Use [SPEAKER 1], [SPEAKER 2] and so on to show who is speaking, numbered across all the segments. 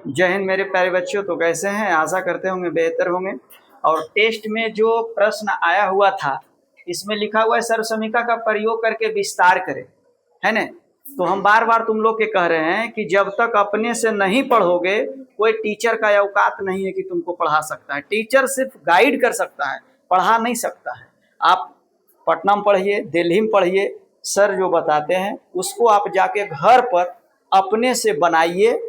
[SPEAKER 1] जय हिंद मेरे प्यारे बच्चों। तो कैसे हैं? आशा करते होंगे बेहतर होंगे। और टेस्ट में जो प्रश्न आया हुआ था इसमें लिखा हुआ है सर्वसमीका का प्रयोग करके विस्तार करें, है ना। तो हम बार बार तुम लोग के कह रहे हैं कि जब तक अपने से नहीं पढ़ोगे कोई टीचर का औकात नहीं है कि तुमको पढ़ा सकता है। टीचर सिर्फ गाइड कर सकता है, पढ़ा नहीं सकता है। आप पटना में पढ़िए, दिल्ली में पढ़िए, सर जो बताते हैं उसको आप जाके घर पर अपने से बनाइए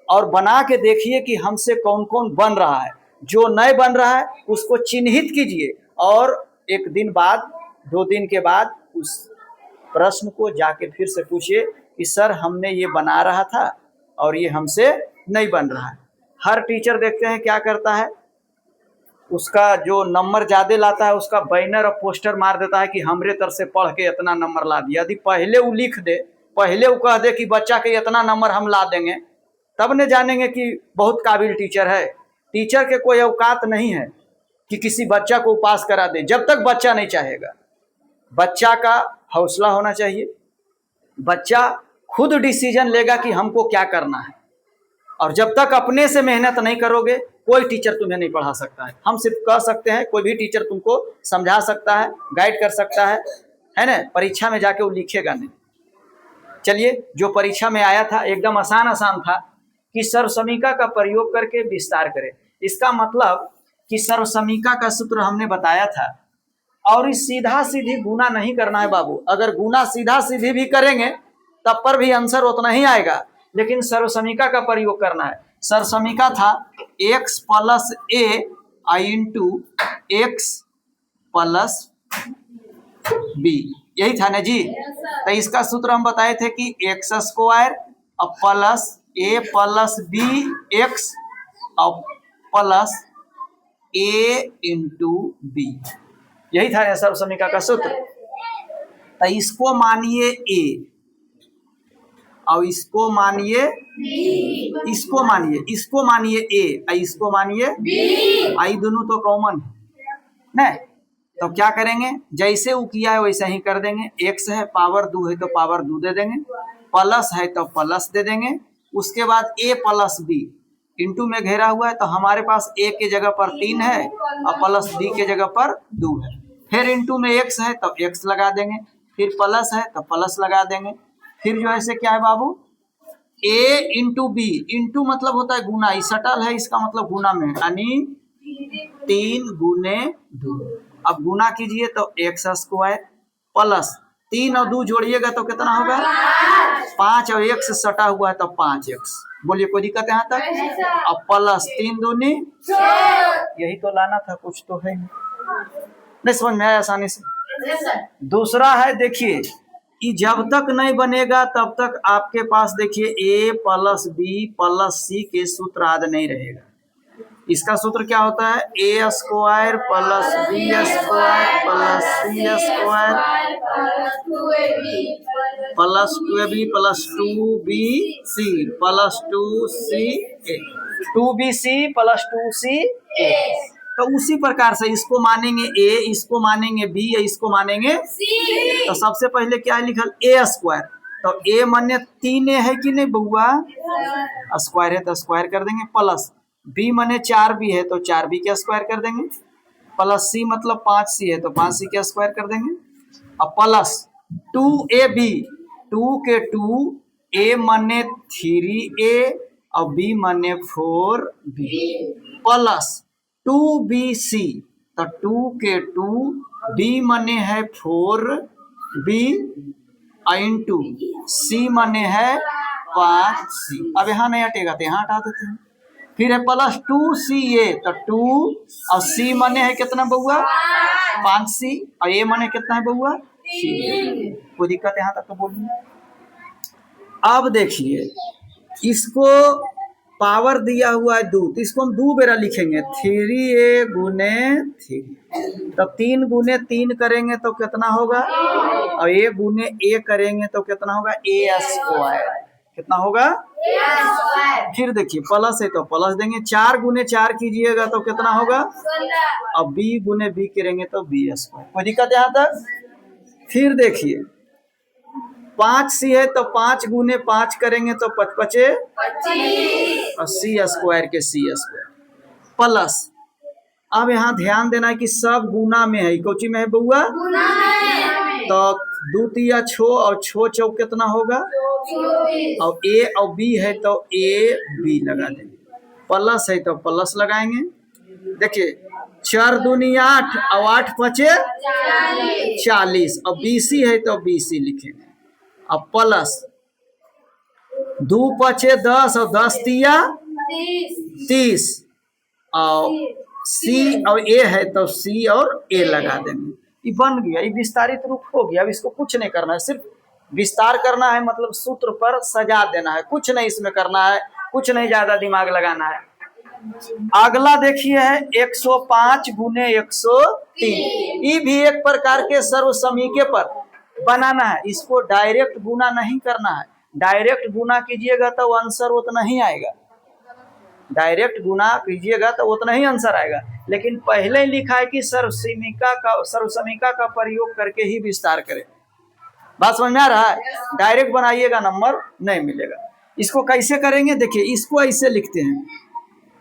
[SPEAKER 1] और बना के देखिए कि हमसे कौन कौन बन रहा है। जो नहीं बन रहा है उसको चिन्हित कीजिए और एक दिन बाद, 2 दिन के बाद उस प्रश्न को जाके फिर से पूछिए कि सर हमने ये बना रहा था और ये हमसे नहीं बन रहा है। हर टीचर देखते हैं क्या करता है, उसका जो नंबर ज़्यादा लाता है उसका बैनर और पोस्टर मार देता है कि हमरे तरफ से पढ़ के इतना नंबर ला दिया। यदि पहले वो लिख दे, पहले वो कह दे कि बच्चा के इतना नंबर हम ला देंगे, तब न जानेंगे कि बहुत काबिल टीचर है। टीचर के कोई औकात नहीं है कि किसी बच्चा को पास करा दे जब तक बच्चा नहीं चाहेगा। बच्चा का हौसला होना चाहिए, बच्चा खुद डिसीजन लेगा कि हमको क्या करना है। और जब तक अपने से मेहनत नहीं करोगे कोई टीचर तुम्हें नहीं पढ़ा सकता है। हम सिर्फ कह सकते हैं, कोई भी टीचर तुमको समझा सकता है, गाइड कर सकता है ना। परीक्षा में जाके वो लिखेगा नहीं। चलिए, जो परीक्षा में आया था एकदम आसान था कि सर्वसमीका का प्रयोग करके विस्तार करें। इसका मतलब कि सर्वसमीका का सूत्र हमने बताया था और इस सीधा सीधी गुना नहीं करना है बाबू। अगर गुना सीधा सीधी भी करेंगे तब पर भी आंसर उतना ही आएगा, लेकिन सर्वसमीका का प्रयोग करना है। सर्वसमीका था x plus a into x plus b, यही था ना जी। तो इसका सूत्र हम बताए थे कि x square plus a plus b x plus a into b, यही था सर्वसमीका का सूत्र। तो इसको मानिए a और इसको मानिए b, इसको मानिए a और इसको मानिए b, आई दोनों तो कॉमन है। तो क्या करेंगे, जैसे वो किया है वैसे ही कर देंगे। x है पावर 2 है तो पावर 2 दे देंगे, प्लस है तो प्लस दे देंगे। उसके बाद a प्लस बी इंटू में घेरा हुआ है तो हमारे पास a के जगह पर 3 है और प्लस b के जगह पर 2 है। फिर इंटू में x है तो x लगा देंगे, फिर प्लस है तो प्लस लगा देंगे। फिर जो ऐसे क्या है बाबू, a इंटू बी, इंटू मतलब होता है गुना, इस सटल है इसका मतलब गुना में, यानी 3 गुने 2। अब गुना कीजिए तो एक्स स्क्वायर प्लस 3 और 2 जोड़िएगा तो कितना होगा 5 और x सटा हुआ है तो 5x। बोलिए कोई दिक्कत यहाँ तक? अब प्लस 3 दूनी, यही तो लाना था, कुछ तो है नहीं समझ में आया आसानी से। दूसरा है, देखिए कि जब तक नहीं बनेगा तब तक आपके पास देखिए a प्लस बी प्लस सी के सूत्र याद नहीं रहेगा। इसका सूत्र क्या होता है, a square plus b square plus c square plus 2ab plus 2bc plus 2ca 2bc plus 2ca। तो उसी प्रकार से इसको मानेंगे a, इसको मानेंगे b, इसको मानेंगे c। तो सबसे पहले क्या है लिखल, a स्क्वायर। तो a माने 3a है कि नहीं बउआ, स्क्वायर है तो स्क्वायर कर देंगे, प्लस b माने 4b है तो 4b के स्क्वायर कर देंगे, प्लस c मतलब 5c है तो 5c के स्क्वायर कर देंगे। अब प्लस 2ab, 2 के 2, a माने 3a और b माने 4b, प्लस 2bc, तो 2 के 2, b माने है 4b इंटू c माने है 5c। अब यहाँ नहीं हटेगा तो यहाँ हटा देते हैं। फिर है प्लस 2ca, तो 2 और c माने है कितना बउआ 5c और a माने कितना है बउआ 3। कोई दिक्कत यहाँ तक तो बोलिए। अब देखिए इसको पावर दिया हुआ है 2, तो इसको हम 2 बेरा लिखेंगे, 3a गुने 3। तो 3 गुने 3 करेंगे तो कितना होगा, और a गुने a करेंगे तो कितना होगा a स्क्वायर, कितना होगा a। फिर देखिए प्लस है तो प्लस देंगे, 4 गुने 4 कीजिएगा तो कितना होगा, अब b गुने b करेंगे तो b स्क्वायर। कोई दिक्कत यहाँ तक? फिर देखिए 5 सी है तो 5 गुने 5 करेंगे तो 5 पचे 80 स्क्वायर के सी स्क्वायर प्लस। अब यहाँ ध्यान देना है कि सब गुना में है। कोची में है बउआ? तो 2 तिया 6 और 6 चौक कितना होगा? और ए और बी है तो ए बी लगा देंगे। प्लस है तो प्लस लगाएंगे। देखिए 4 दूनी 8 और 8 पचे 40 और बीसी है तो बीसी लिखेंगे। अब प्लस 2 पचे 10 और 10 तिया 30 और सी और ए है तो सी और ए लगा देंगे। ये बन गया, ये विस्तारित रूप हो गया। अब इसको कुछ नहीं करना है, सिर्फ विस्तार करना है, मतलब सूत्र पर सजा देना है, कुछ नहीं इसमें करना है, कुछ नहीं ज्यादा दिमाग लगाना है। अगला देखिए है 105 गुने 103। ये भी एक प्रकार के सर्वसमीके पर बनाना है। इसको डायरेक्ट गुना नहीं करना है। डायरेक्ट गुना कीजिएगा तो आंसर उतना ही आएगा। डायरेक्ट गुना कीजिएगा तो उतना ही आंसर आएगा। लेकिन पहले लिखा है कि सर्वसमीका का प्रयोग करके ही विस्तार करें। बात समझ में आ रहा है? डायरेक्ट बनाइएगा नंबर नहीं मिलेगा। इसको कैसे करेंगे? देखिए इसको ऐसे लिखते हैं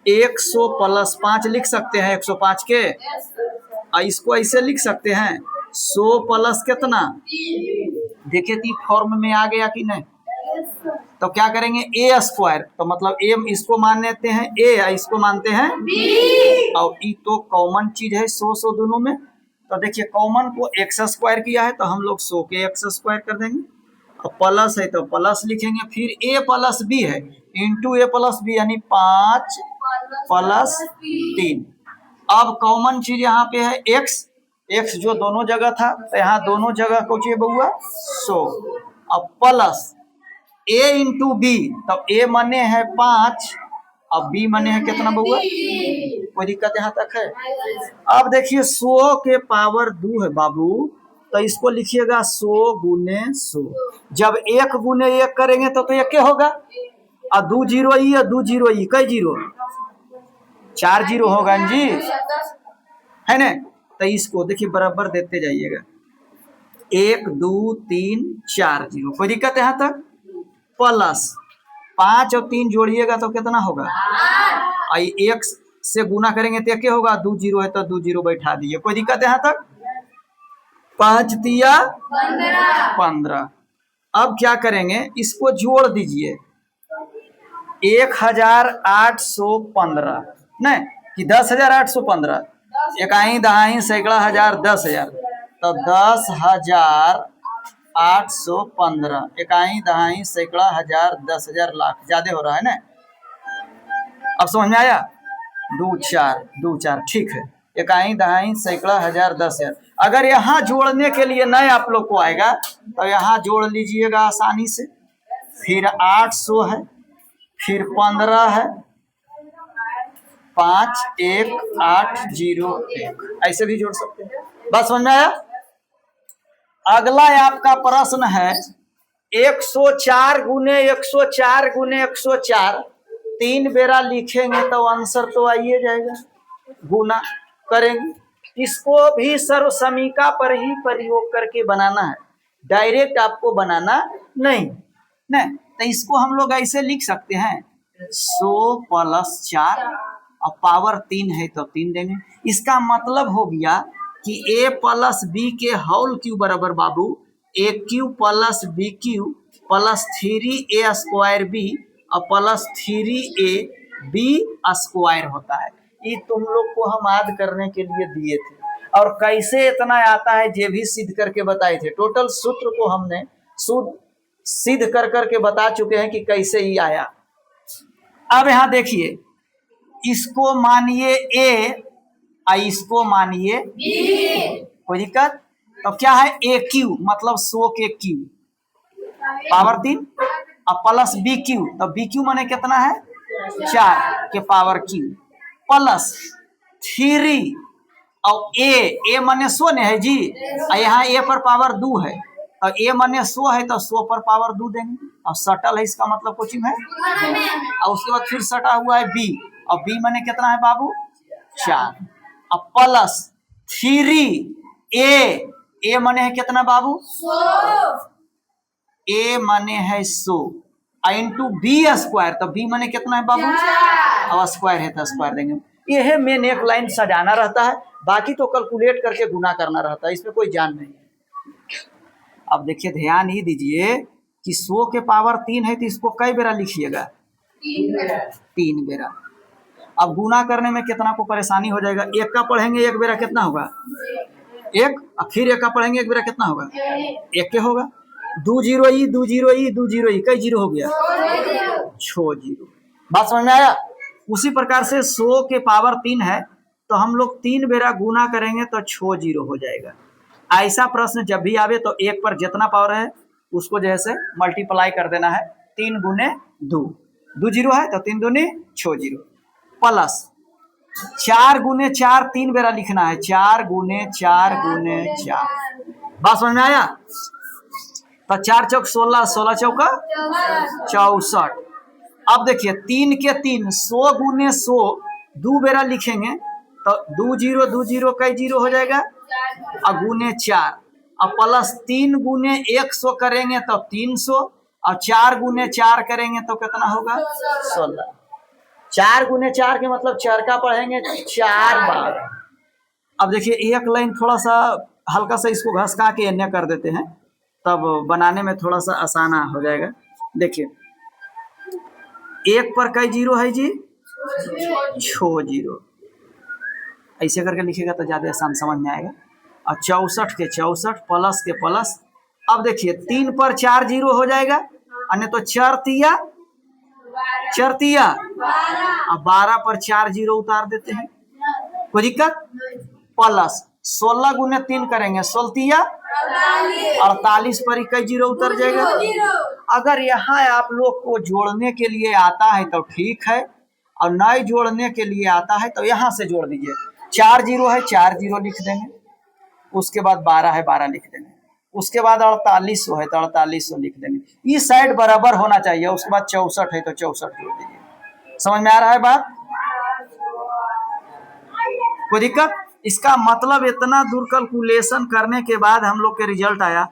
[SPEAKER 1] 100 प्लस 5 लिख सकते हैं 105 के। और इसको ऐसे लिख सकते हैं 100 प्लस कितना? देखिए कि फॉर्म में आ गया कि नहीं? तो क्या करेंगे ए स्क्वायर, तो मतलब ए इसको मान लेते हैं ए, इसको मानते हैं बी। और ई तो कॉमन चीज है 100 दोनों में। तो देखिए कॉमन को एक्स स्क्वायर किया है तो हम लोग 100 के एक्स स्क्वायर कर देंगे। और प्लस है तो प्लस लिखेंगे। फिर ए प्लस बी है इंटू ए प्लस बी यानी 5 प्लस 3। अब कॉमन चीज यहाँ पे है एक्स, एक्स जो दोनों जगह था तो यहाँ दोनों जगह को चाहिए बउआ 100। अब प्लस ए इंटू बी, तब ए मने है 5 और बी मने है कितना बउआ? कोई दिक्कत यहाँ तक है? अब देखिए 100 के पावर 2 है बाबू, तो इसको लिखिएगा 100 गुने 100। जब 1 गुने 1 करेंगे तो एक के होगा और 2 जीरो ई और 2 जीरो ई, कई जीरो? 4 जीरो होगा जी, है ना? तो इसको देखिए बराबर देते जाइएगा 1 2 3 4 जीरो। कोई दिक्कत यहाँ तक? प्लस 5 और 3 जोड़िएगा तो कितना होगा? और 1 से गुना करेंगे तो क्या होगा? 2 जीरो है तो 2 जीरो बैठा दीजिए। कोई दिक्कत यहाँ तक? 5 तिया 15। अब क्या करेंगे? इसको जोड़ दीजिए 1815 नहीं कि 10,815। इकाई दहाई सैकड़ा हजार 10,000 तो 10,815 इकाई दहाई सैकड़ा हजार 10,000 लाख। ज्यादा हो रहा है ना? अब समझ में आया? 2 4 ठीक है। इकाई दहाई सैकड़ा हजार 10,000। अगर यहाँ जोड़ने के लिए नहीं आप लोग को आएगा तो यहाँ जोड़ लीजिएगा आसानी से। फिर 800 है, फिर 15 है, 51,801 ऐसे भी जोड़ सकते हैं। बस समझ में आया? अगला आपका प्रश्न है 104 गुने 104 गुने 104। 3 बेरा लिखेंगे तो आंसर तो आइए जाएगा। गुना करेंगे, इसको भी सर्वसमीका पर ही प्रयोग करके बनाना है, डायरेक्ट आपको बनाना नहीं। तो इसको हम लोग ऐसे लिख सकते हैं 100 प्लस 4 और पावर 3 है तो 3 देंगे। इसका मतलब हो गया कि a प्लस बी के होल क्यू बराबर बाबू A cube plus B cube plus 3a square B और प्लस 3a बी स्क्वायर होता है। ये तुम लोग को हम याद करने के लिए दिए थे और कैसे इतना आता है ये भी सिद्ध करके बताए थे। टोटल सूत्र को हमने सिद्ध कर करके बता चुके हैं कि कैसे ही आया। अब यहाँ देखिए इसको मानिए a और इसको मानिए b। कोई दिक्कत? तो क्या है ए क्यू मतलब 100 के क्यू पावर 3 और प्लस बी क्यू, तो बी क्यू माने कितना है 4 के पावर क्यू प्लस 3 और ए माने 100 ने है जी। और यहाँ ए पर पावर 2 है और ए माने 100 है तो 100 पर पावर 2 देंगे। और सटल है इसका मतलब कोचिंग है। और उसके बाद फिर सटा हुआ है बी और बी माने कितना है बाबू 4 और प्लस 3 ए माने है कितना बाबू 100 ए माने है 100 इंटू बी स्क्वायर, तो बी माने कितना है बाबू? अब स्क्वायर है तो स्क्वायर देंगे। ये है मेन, एक लाइन सजाना रहता है, बाकी तो कैलकुलेट करके गुना करना रहता है, इसमें कोई जान नहीं है। अब देखिए ध्यान ही दीजिए कि 100 के पावर 3 है तो इसको कई बेरा लिखिएगा? 3 बेरा। अब गुना करने में कितना को परेशानी हो जाएगा? एक का पढ़ेंगे एक बेरा कितना होगा? एक, फिर एक का पढ़ेंगे एक बेरा कितना होगा? एक के होगा। 2 जीरो ई 2 जीरो ई 2 जीरो ई, कई जीरो हो गया? 6 जीरो। बात समझ में आया? उसी प्रकार से 100 के पावर 3 है तो हम लोग 3 बेरा गुना करेंगे तो 6 जीरो हो जाएगा। ऐसा प्रश्न जब भी आवे तो एक पर जितना पावर है उसको जैसे मल्टीप्लाई कर देना है, 3 गुने 2, 2 जीरो है तो 3 दूनी 6 जीरो, प्लस 4 गुने 4 3 बेरा लिखना है, 4 गुने 4 गुने 4। बात समझ में आया? तो 4 चौक 16, 16 चौका 64। अब देखिए 3 के 3, 100 गुने 100 2 बेरा लिखेंगे तो 2 जीरो कई जीरो हो जाएगा? और गुने 4, और प्लस 3 गुने 100 करेंगे तो 300, और 4 गुने 4 करेंगे तो कितना होगा? 16। 4 गुने 4 के मतलब चरका पढ़ेंगे 4 बार। अब देखिए एक लाइन थोड़ा सा हल्का सा इसको घसका के अन्य कर देते हैं, तब बनाने में थोड़ा सा आसान हो जाएगा। देखिए एक पर कई जीरो है जी? 6 जीरो। ऐसे करके लिखेगा तो ज़्यादा आसान समझ में आएगा। और 64 के 64 प्लस के प्लस। अब देखिए 3 पर 4 जीरो हो जाएगा, अन्य तो 4 तिया 12 पर 4 जीरो उतार देते हैं, कोई दिक्कत? प्लस 16 गुने 3 करेंगे 16 तिया 48 पर 21 जीरो उतर जाएगा। अगर यहाँ आप लोग को जोड़ने के लिए आता है तो ठीक है, और नए जोड़ने के लिए आता है तो यहाँ से जोड़ दीजिए। 4 जीरो है 4 जीरो लिख देंगे, उसके बाद 12 है 12 लिख देंगे, उसके बाद 4800 है तो 4800 लिख देंगे। इस साइड बराबर होना चाहिए, उसके बाद 64 है तो 64 जोड़ दीजिए। समझ में आ रहा है बात? कोई दिक्कत? इसका मतलब इतना दूर कैलकुलेशन करने के बाद हम लोग के रिजल्ट आया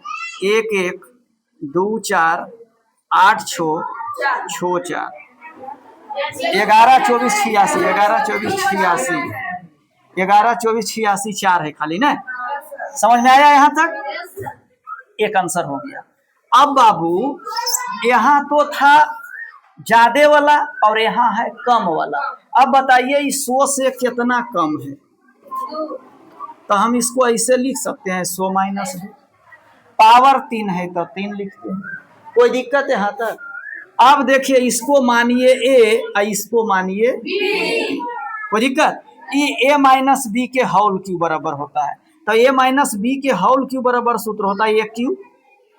[SPEAKER 1] 1 1 2 4 8 6 6 4 11 24 86 11 24 86 11 24 86 4 है खाली ना। समझ में आया यहाँ तक? एक आंसर हो गया। अब बाबू यहाँ तो था ज्यादा वाला और यहाँ है कम वाला। अब बताइए इस 100 से कितना कम है? तो हम इसको ऐसे लिख सकते हैं 100 माइनस 2, पावर 3 है तो 3 लिखते हैं। कोई दिक्कत है यहाँ तक? अब देखिए इसको मानिए ए और इसको मानिए बी। कोई दिक्कत? ये ए माइनस बी के होल क्यू बराबर होता है, तो ए माइनस बी के होल क्यू बराबर सूत्र होता है A cube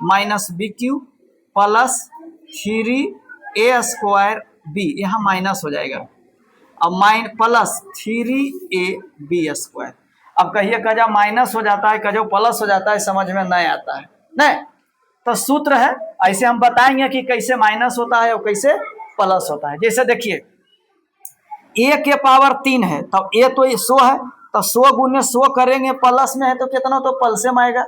[SPEAKER 1] minus B cube plus 3 A square B, यहाँ माइनस हो जाएगा, अब प्लस 3 ए बी स्क्वायर। अब कहिए कजा माइनस हो जाता है कजो प्लस हो जाता है, समझ में नहीं आता है नहीं? तो सूत्र है ऐसे हम बताएंगे कि कैसे माइनस होता है और कैसे प्लस होता है। जैसे देखिए ए के पावर 3 है तो ए तो 100 है तो 100 गुने 100 करेंगे, प्लस में है तो कितना तो प्लस में आएगा।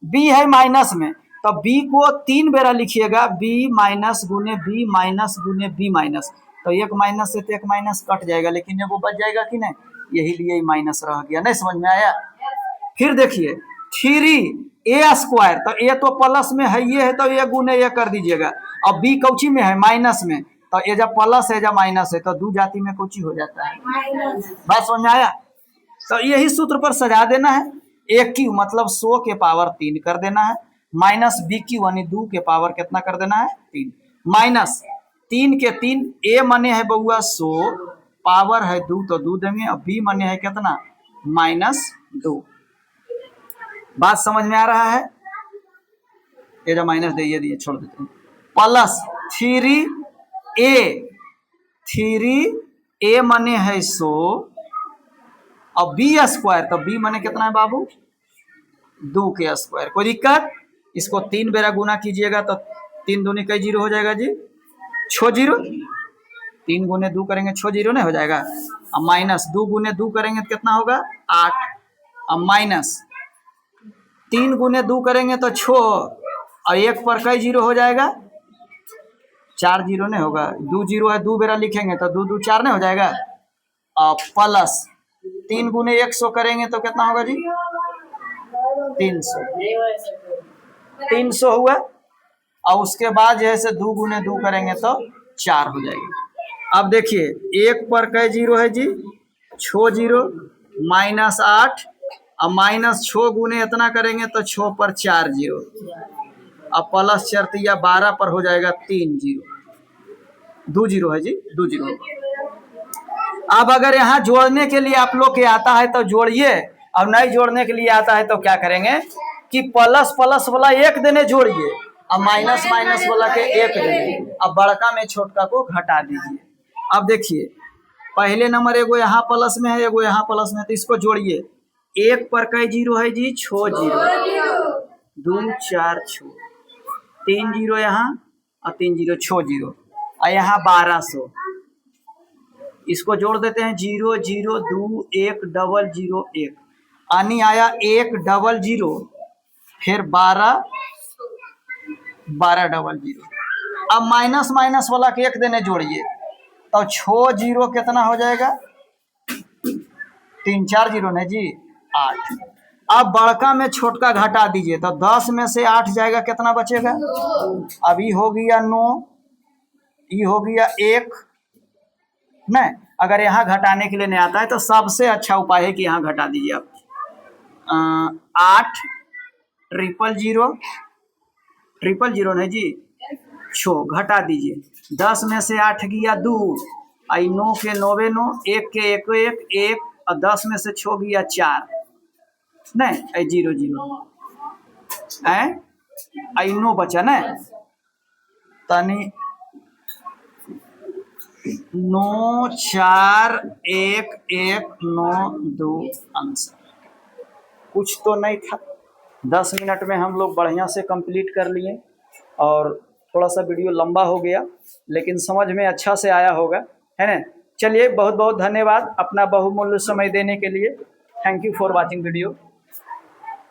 [SPEAKER 1] बी है माइनस में तो बी को 3 बेरा लिखिएगा, बी माइनस गुने बी माइनस गुने बी माइनस, तो एक माइनस से तो एक माइनस कट जाएगा, लेकिन वो बच जाएगा कि नहीं? यही लिए माइनस रह गया। नहीं समझ में आया? फिर देखिए 3 ए स्क्वायर, तो ए तो प्लस में है ये है तो ए गुने ए कर दीजिएगा। अब बी कौची में है? माइनस में, तो ए जब प्लस है जब माइनस है तो दो जाति में कौची हो जाता है? बात समझ में आया? तो यही सूत्र पर सजा देना है। ए क्यू मतलब 100 के पावर 3 कर देना है, माइनस बी क्यू यानी 2 के पावर कितना कर देना है? 3, माइनस 3 के 3 ए मने है बउआ 100 पावर है 2 तो 2 देंगे, और बी मने है कितना? -2। बात समझ में आ रहा है? ये जो माइनस दे दिए छोड़ देते हैं, प्लस 3 ए मने है 100 और बी स्क्वायर, तो बी मने कितना है बाबू? 2 के स्क्वायर। कोई दिक्कत? इसको 3 बेरा गुना कीजिएगा तो 3 दूनी कई जीरो हो जाएगा जी? 6 जीरो। 3 गुने 2 करेंगे 6 जीरो नहीं हो जाएगा। अब माइनस 2 गुने 2 करेंगे तो कितना होगा? 8। अब माइनस 3 गुने 2 करेंगे तो 6 और 1 पर कई जीरो हो जाएगा? 4 जीरो नहीं होगा, 2 जीरो है, 2 बेरा लिखेंगे तो 2 2 4 नहीं हो जाएगा। प्लस 3 गुने 100 करेंगे तो कितना होगा जी? 300। 300 हुआ। और उसके बाद जैसे 2 गुने 2 करेंगे तो 4 हो जाएगी। अब देखिए 1 पर कई जीरो है जी? 6 जीरो, -8 और -6 गुने इतना करेंगे तो 6 पर 4 जीरो, अब प्लस चरतिया 12 पर हो जाएगा 3 जीरो। 2 जीरो है जी, 2 जीरो। अब अगर यहाँ जोड़ने के लिए आप लोग के आता है तो जोड़िए, और नहीं जोड़ने के लिए आता है तो क्या करेंगे कि प्लस प्लस वाला 1 देने जोड़िए और माइनस माइनस वाला के 1 देने। अब बड़का में छोटका को घटा दीजिए। अब देखिए पहले नंबर एगो यहाँ प्लस में है, एगो यहाँ प्लस में है, तो इसको जोड़िए। 1 पर कई जीरो है जी? 6 जीरो, 2 4 6, 3 जीरो यहाँ और 3 जीरो 6 जीरो, और यहाँ 1200। इसको जोड़ देते हैं 0 0 2 1 डबल 0 1, यानी आया 1 डबल 0, फिर 12 12 डबल 0। अब माइनस माइनस वाला के 1 देने जोड़िए तो 6 जीरो कितना हो जाएगा? 3 4 जीरो नहीं जी, 8। अब बड़का में छोटका घटा दीजिए तो 10 में से 8 जाएगा, कितना बचेगा? अब ये हो गया 9, ये हो गया 1। नहीं, अगर यहाँ घटाने के लिए नहीं आता है तो सबसे अच्छा उपाय है कि यहाँ घटा दीजिए आप। 8 ट्रिपल जीरो नहीं जी, 6 घटा दीजिए। 10 में से 8 गया 2, आई 9 के 9 9, 1 के 1 1 1, और 10 में से 6 गया 4, नहीं आई 0 0, आई 9 बचा ना, तनी 9 4 1 1 9 2 आंसर। कुछ तो नहीं था। 10 मिनट में हम लोग बढ़िया से कंप्लीट कर लिए, और थोड़ा सा वीडियो लंबा हो गया लेकिन समझ में अच्छा से आया होगा, है ना। चलिए बहुत बहुत धन्यवाद अपना बहुमूल्य समय देने के लिए। Thank you for watching video.